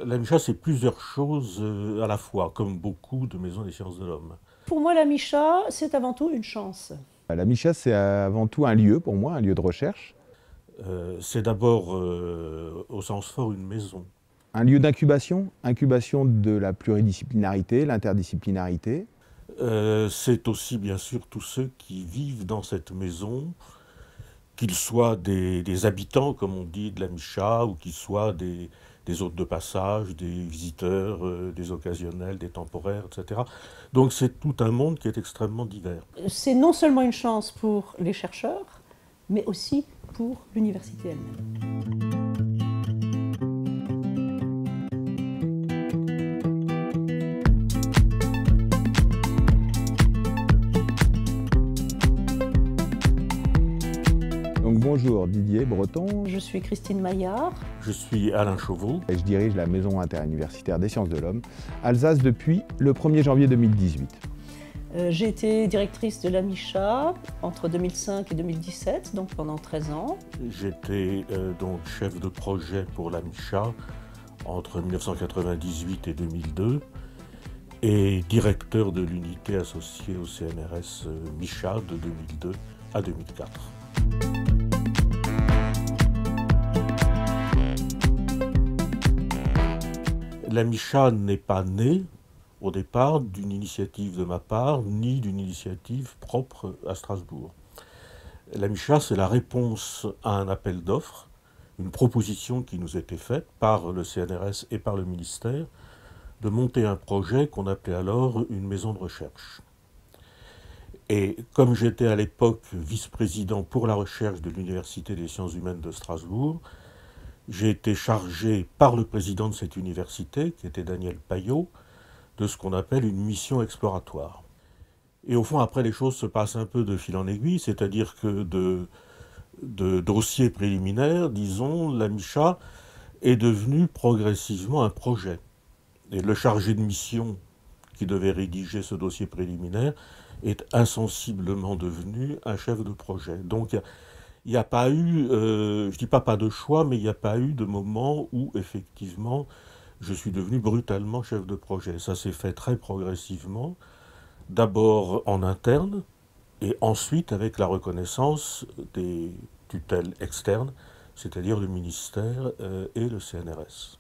La Micha, c'est plusieurs choses à la fois, comme beaucoup de maisons des sciences de l'homme. Pour moi, la Micha, c'est avant tout une chance. La Micha, c'est avant tout un lieu pour moi, un lieu de recherche, C'est d'abord, au sens fort, une maison. un lieu d'incubation, incubation de la pluridisciplinarité, l'interdisciplinarité. C'est aussi, bien sûr, tous ceux qui vivent dans cette maison, qu'ils soient des habitants, comme on dit, de la Micha, ou qu'ils soient des hôtes de passage, des visiteurs, des occasionnels, des temporaires, etc. Donc c'est tout un monde qui est extrêmement divers. C'est non seulement une chance pour les chercheurs, mais aussi pour l'université elle-même. Donc bonjour, Didier Breton. Je suis Christine Maillard. Je suis Alain Chauveau. Et je dirige la Maison interuniversitaire des sciences de l'homme, Alsace, depuis le 1er janvier 2018. J'ai été directrice de la Micha entre 2005 et 2017, donc pendant 13 ans. J'étais donc chef de projet pour la Micha entre 1998 et 2002 et directeur de l'unité associée au CNRS Micha de 2002 à 2004. La Micha n'est pas née au départ d'une initiative de ma part, ni d'une initiative propre à Strasbourg. La Micha, c'est la réponse à un appel d'offres, une proposition qui nous était faite par le CNRS et par le ministère de monter un projet qu'on appelait alors une maison de recherche. Et comme j'étais à l'époque vice-président pour la recherche de l'Université des sciences humaines de Strasbourg, j'ai été chargé par le président de cette université, qui était Daniel Payot, de ce qu'on appelle une mission exploratoire. Et au fond, après, les choses se passent un peu de fil en aiguille, c'est-à-dire que de dossiers préliminaires, disons, la Micha est devenue progressivement un projet. Et le chargé de mission qui devait rédiger ce dossier préliminaire est insensiblement devenu un chef de projet. Donc il n'y a pas eu, je ne dis pas de choix, mais il n'y a pas eu de moment où effectivement je suis devenu brutalement chef de projet. Ça s'est fait très progressivement, d'abord en interne, et ensuite avec la reconnaissance des tutelles externes, c'est-à-dire le ministère et le CNRS.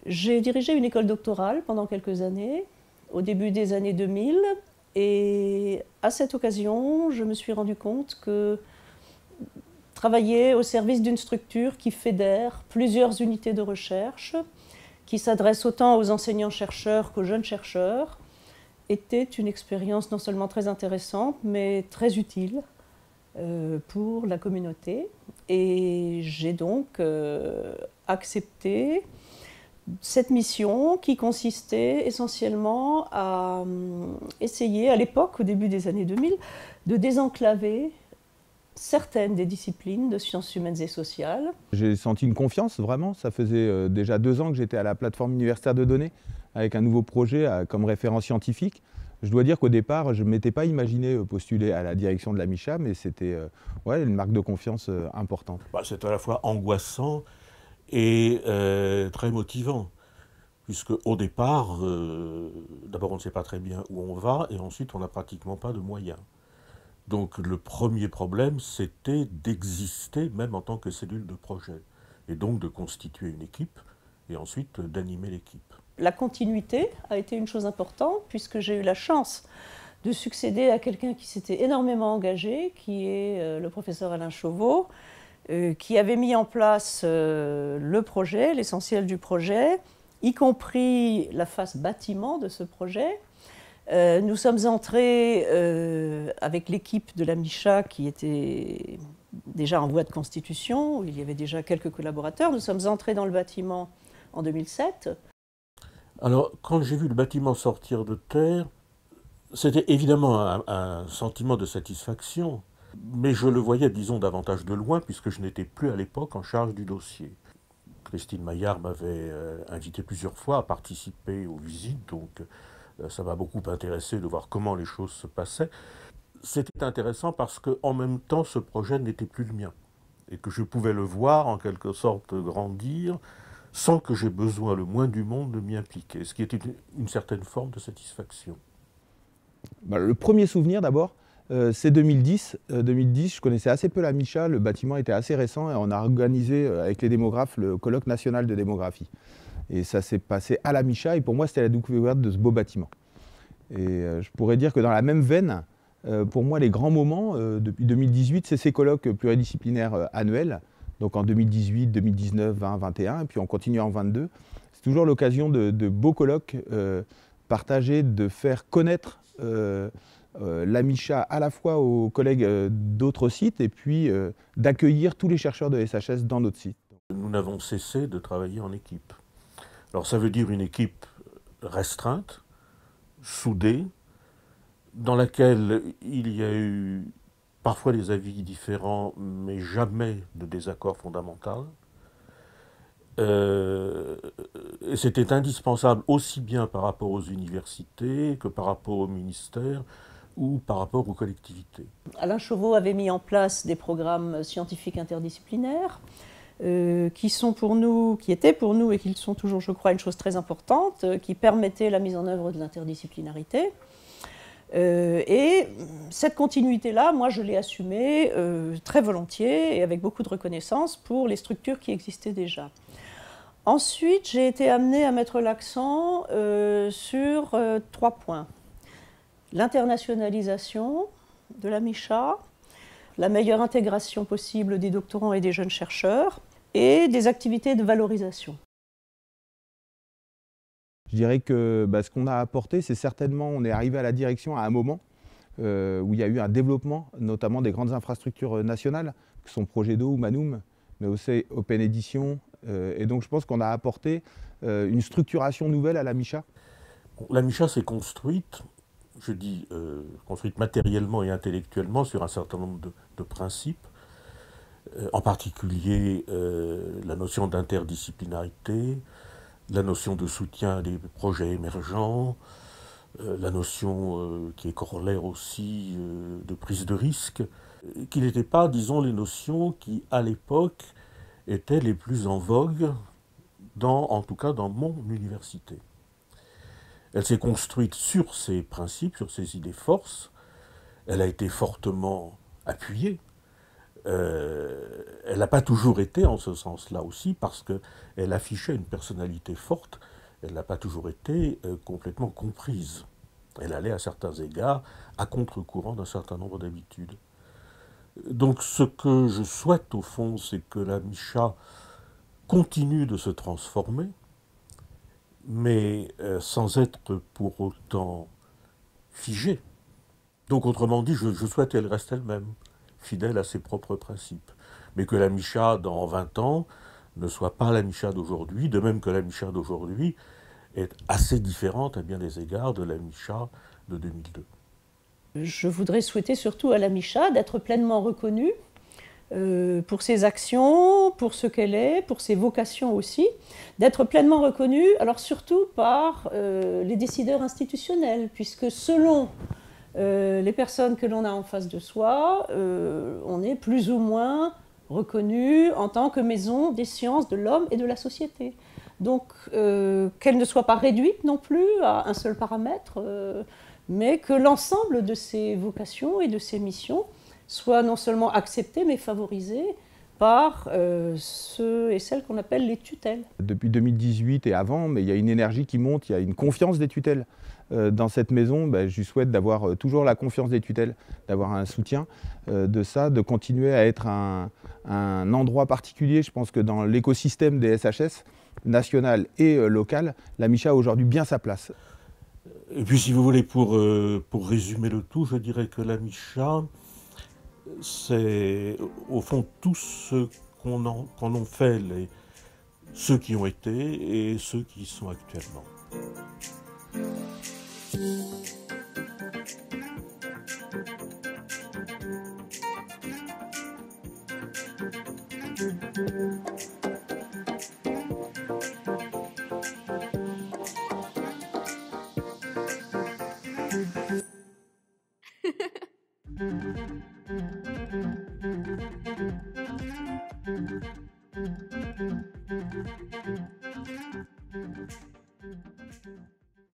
J'ai dirigé une école doctorale pendant quelques années, au début des années 2000, et à cette occasion, je me suis rendu compte que travailler au service d'une structure qui fédère plusieurs unités de recherche, qui s'adresse autant aux enseignants-chercheurs qu'aux jeunes chercheurs, était une expérience non seulement très intéressante, mais très utile pour la communauté. Et j'ai donc accepté cette mission qui consistait essentiellement à essayer, à l'époque, au début des années 2000, de désenclaver certaines des disciplines de sciences humaines et sociales. J'ai senti une confiance, vraiment. Ça faisait déjà 2 ans que j'étais à la plateforme universitaire de données, avec un nouveau projet comme référent scientifique. Je dois dire qu'au départ, je ne m'étais pas imaginé postuler à la direction de la Micha, mais c'était une marque de confiance importante. C'est à la fois angoissant et très motivant, puisque au départ, d'abord on ne sait pas très bien où on va, et ensuite on n'a pratiquement pas de moyens. Donc le premier problème, c'était d'exister même en tant que cellule de projet, et donc de constituer une équipe, et ensuite d'animer l'équipe. La continuité a été une chose importante, puisque j'ai eu la chance de succéder à quelqu'un qui s'était énormément engagé, qui est le professeur Alain Chauveau, qui avait mis en place le projet, l'essentiel du projet, y compris la phase bâtiment de ce projet. Nous sommes entrés avec l'équipe de la Micha qui était déjà en voie de constitution, où il y avait déjà quelques collaborateurs. Nous sommes entrés dans le bâtiment en 2007. Alors, quand j'ai vu le bâtiment sortir de terre, c'était évidemment un sentiment de satisfaction, mais je le voyais, disons, davantage de loin, puisque je n'étais plus à l'époque en charge du dossier. Christine Maillard m'avait invité plusieurs fois à participer aux visites, donc ça m'a beaucoup intéressé de voir comment les choses se passaient. C'était intéressant parce qu'en même temps, ce projet n'était plus le mien, et que je pouvais le voir en quelque sorte grandir sans que j'ai besoin le moins du monde de m'y impliquer, ce qui est une certaine forme de satisfaction. Le premier souvenir d'abord, c'est 2010. 2010, je connaissais assez peu la Micha, le bâtiment était assez récent et on a organisé avec les démographes le colloque national de démographie. Et ça s'est passé à la Micha et pour moi c'était la découverte de ce beau bâtiment. Et je pourrais dire que dans la même veine, pour moi les grands moments depuis 2018, c'est ces colloques pluridisciplinaires annuels. Donc en 2018, 2019, 20, 21 et puis on continue en 22. C'est toujours l'occasion de beaux colloques partagés, de faire connaître la Micha à la fois aux collègues d'autres sites et puis d'accueillir tous les chercheurs de SHS dans notre site. Nous n'avons cessé de travailler en équipe. Alors ça veut dire une équipe restreinte, soudée, dans laquelle il y a eu parfois des avis différents, mais jamais de désaccord fondamental. Et c'était indispensable aussi bien par rapport aux universités que par rapport au ministère ou par rapport aux collectivités. Alain Chauveau avait mis en place des programmes scientifiques interdisciplinaires qui étaient pour nous et qui sont toujours, je crois, une chose très importante, qui permettaient la mise en œuvre de l'interdisciplinarité. Et cette continuité-là, moi, je l'ai assumée très volontiers et avec beaucoup de reconnaissance pour les structures qui existaient déjà. Ensuite, j'ai été amenée à mettre l'accent sur 3 points. L'internationalisation de la Micha, la meilleure intégration possible des doctorants et des jeunes chercheurs, et des activités de valorisation. Je dirais que ce qu'on a apporté, c'est certainement, on est arrivé à la direction à un moment où il y a eu un développement, notamment des grandes infrastructures nationales, que sont Projet d'eau ou Manum, mais aussi Open Edition. Et donc je pense qu'on a apporté une structuration nouvelle à la Micha. La Micha s'est construite, je dis construite matériellement et intellectuellement sur un certain nombre de principes, en particulier la notion d'interdisciplinarité, la notion de soutien à des projets émergents, la notion qui est corollaire aussi de prise de risque, qui n'étaient pas, disons, les notions qui, à l'époque, étaient les plus en vogue, en tout cas dans mon université. Elle s'est construite sur ces principes, sur ces idées forces. Elle a été fortement appuyée. Elle n'a pas toujours été en ce sens-là aussi, parce qu'elle affichait une personnalité forte. Elle n'a pas toujours été complètement comprise. Elle allait à certains égards à contre-courant d'un certain nombre d'habitudes. Donc ce que je souhaite au fond, c'est que la Micha continue de se transformer, mais sans être pour autant figée. Donc autrement dit, je souhaite qu'elle reste elle-même, fidèle à ses propres principes. Mais que la Micha, dans 20 ans, ne soit pas la Micha d'aujourd'hui, de même que la Micha d'aujourd'hui est assez différente à bien des égards de la Micha de 2002. Je voudrais souhaiter surtout à la Micha d'être pleinement reconnue pour ses actions, pour ce qu'elle est, pour ses vocations aussi, d'être pleinement reconnue, alors surtout par les décideurs institutionnels, puisque selon les personnes que l'on a en face de soi, on est plus ou moins reconnu en tant que maison des sciences de l'homme et de la société. Donc qu'elle ne soit pas réduite non plus à un seul paramètre, mais que l'ensemble de ses vocations et de ses missions soit non seulement accepté, mais favorisé par ceux et celles qu'on appelle les tutelles. Depuis 2018 et avant, mais il y a une énergie qui monte, il y a une confiance des tutelles. Dans cette maison, je lui souhaite d'avoir toujours la confiance des tutelles, d'avoir un soutien de ça, de continuer à être un endroit particulier. Je pense que dans l'écosystème des SHS, national et local, la Micha a aujourd'hui bien sa place. Et puis si vous voulez, pour résumer le tout, je dirais que la Micha, c'est au fond tout ce qu'en ont fait ceux qui ont été et ceux qui sont actuellement.